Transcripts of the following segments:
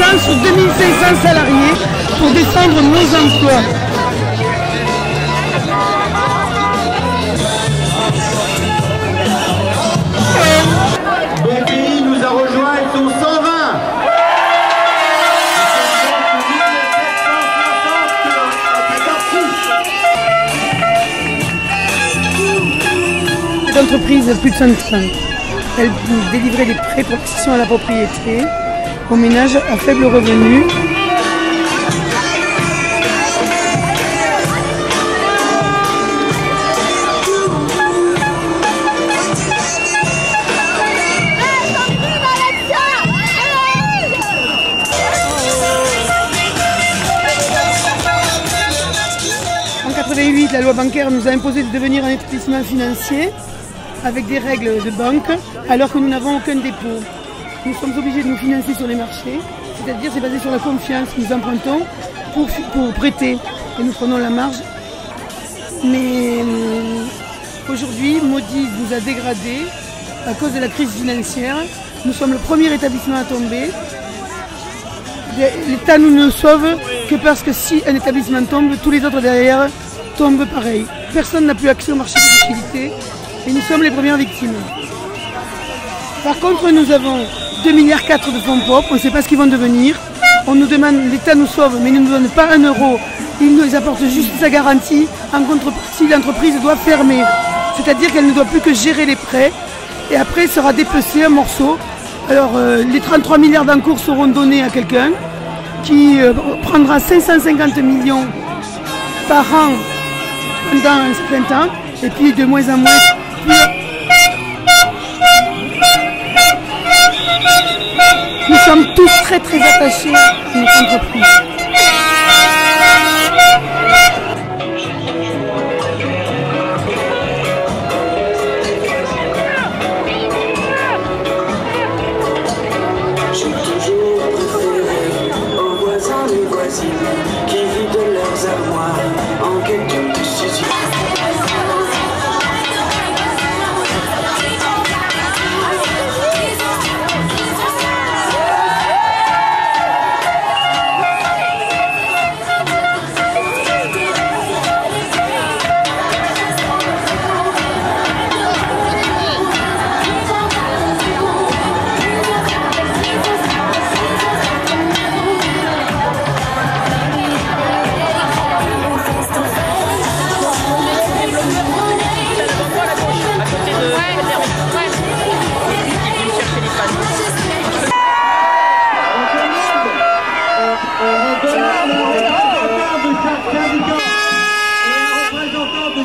plan sur 2500 salariés pour défendre nos emplois. BPI nous a rejoint avec son 120. Cette entreprise plus de 130. Elle délivrait des prêts pour l'accession à la propriété aux ménages à faible revenu. En 88, la loi bancaire nous a imposé de devenir un établissement financier avec des règles de banque, alors que nous n'avons aucun dépôt. Nous sommes obligés de nous financer sur les marchés, c'est-à-dire c'est basé sur la confiance. Nous empruntons pour prêter et nous prenons la marge. Mais aujourd'hui, Moody's nous a dégradés à cause de la crise financière. Nous sommes le premier établissement à tomber. L'État nous ne sauve que parce que si un établissement tombe, tous les autres derrière tombent pareil. Personne n'a plus accès au marché de liquidités et nous sommes les premières victimes. Par contre, nous avons 2,4 milliards de fonds propres, on ne sait pas ce qu'ils vont devenir. On nous demande, l'État nous sauve, mais il ne nous donne pas un euro. Il nous apporte juste sa garantie. En contrepartie, l'entreprise doit fermer. C'est-à-dire qu'elle ne doit plus que gérer les prêts. Et après, sera dépecé un morceau. Alors, les 33 milliards d'encours seront donnés à quelqu'un qui prendra 550 millions par an pendant un certain temps. Et puis, de moins en moins... Nous sommes tous très très attachés à notre entreprise. J'ai toujours préféré aux voisins et voisines qui vident leurs armoires en quête de suicide.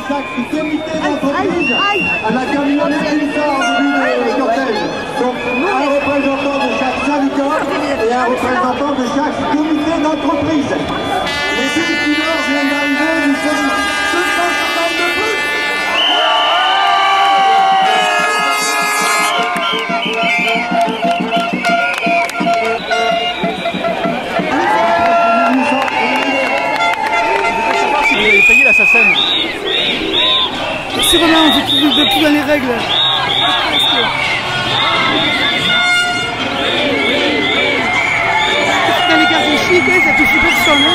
Chaque comité d'entreprise à la camionnette qui sort au début du cortège. Donc un représentant de chaque syndicat et un représentant de chaque comité d'entreprise. Les deux couleurs viennent d'arriver, nous sommes 250 de plus. Vous avez payé la SACEM? Sûrement, on fait tout dans les règles. Dans les quartiers chics, ça touche personne.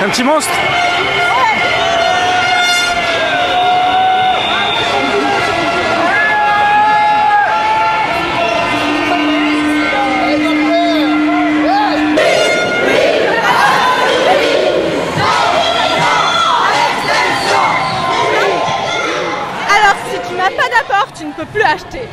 Un petit monstre. Alors si tu n'as pas d'apport, tu ne peux plus acheter.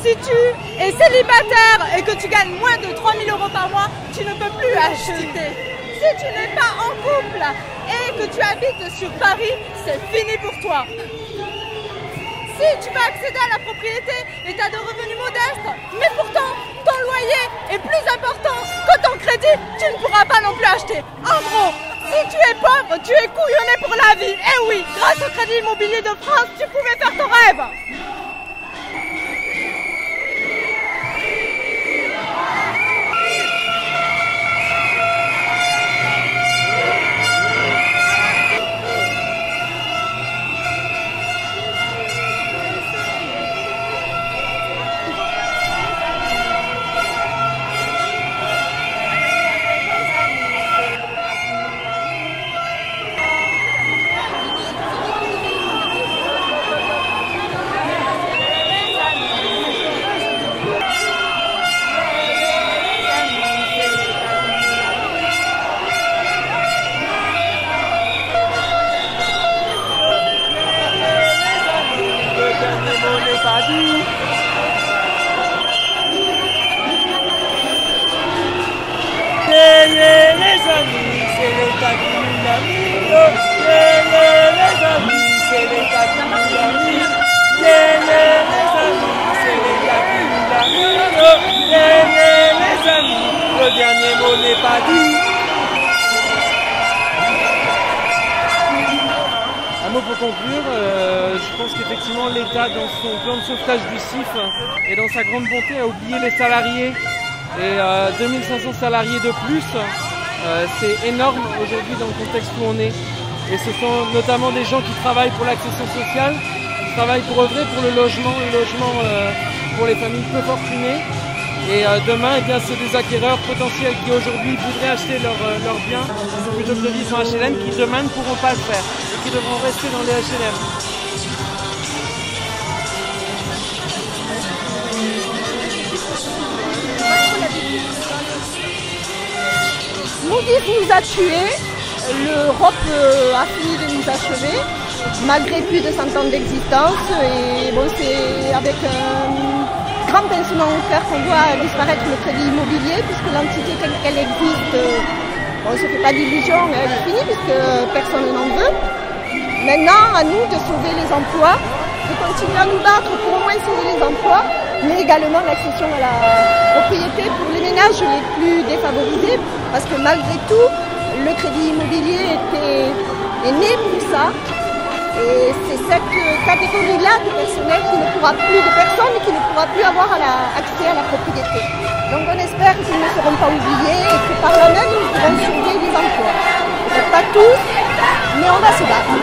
Si tu es célibataire et que tu gagnes moins de 3 000 € par mois, tu ne peux plus acheter. Si tu n'es pas en couple et que tu habites sur Paris, c'est fini pour toi. Si tu vas accéder à la propriété et tu as de revenus modestes, mais pourtant ton loyer est plus important que ton crédit, tu ne pourras pas non plus acheter. En gros, si tu es pauvre, tu es couillonné pour la vie. Et oui, grâce au Crédit Immobilier de France, tu pouvais faire ton rêve. Les amis, c'est l'État qui nous a mis. Les amis, c'est l'État qui nous a mis. Les amis, c'est l'État qui nous a mis. Les amis, le dernier mot n'est pas dit. Un mot pour conclure, je pense qu'effectivement l'État, dans son plan de sauvetage du CIF et dans sa grande bonté, a oublié les salariés. Et 2500 salariés de plus, c'est énorme aujourd'hui dans le contexte où on est. Et ce sont notamment des gens qui travaillent pour l'accession sociale, qui travaillent pour œuvrer pour le logement pour les familles peu fortunées. Et demain, eh bien, c'est des acquéreurs potentiels qui aujourd'hui voudraient acheter leurs biens plutôt que de vivre en HLM, qui demain ne pourront pas le faire et qui devront rester dans les HLM. Moody's nous a tués, l'Europe a fini de nous achever, malgré plus de 100 ans d'existence. Et bon, c'est avec un grand pincement au cœur qu'on voit disparaître le crédit immobilier, puisque l'entité telle qu'elle existe, on ne se fait pas d'illusions, elle est finie, puisque personne n'en veut. Maintenant, à nous de sauver les emplois, de continuer à nous battre pour au moins sauver les emplois, mais également l'accession à la propriété pour les ménages les plus défavorisés, parce que malgré tout, le crédit immobilier est né pour ça. Et c'est cette catégorie-là de personnel qui ne pourra plus, de personnes qui ne pourra plus avoir accès à la propriété. Donc on espère qu'ils ne seront pas oubliés et que par là même, nous pourrons sauver les emplois. Peut-être pas tous, mais on va se battre.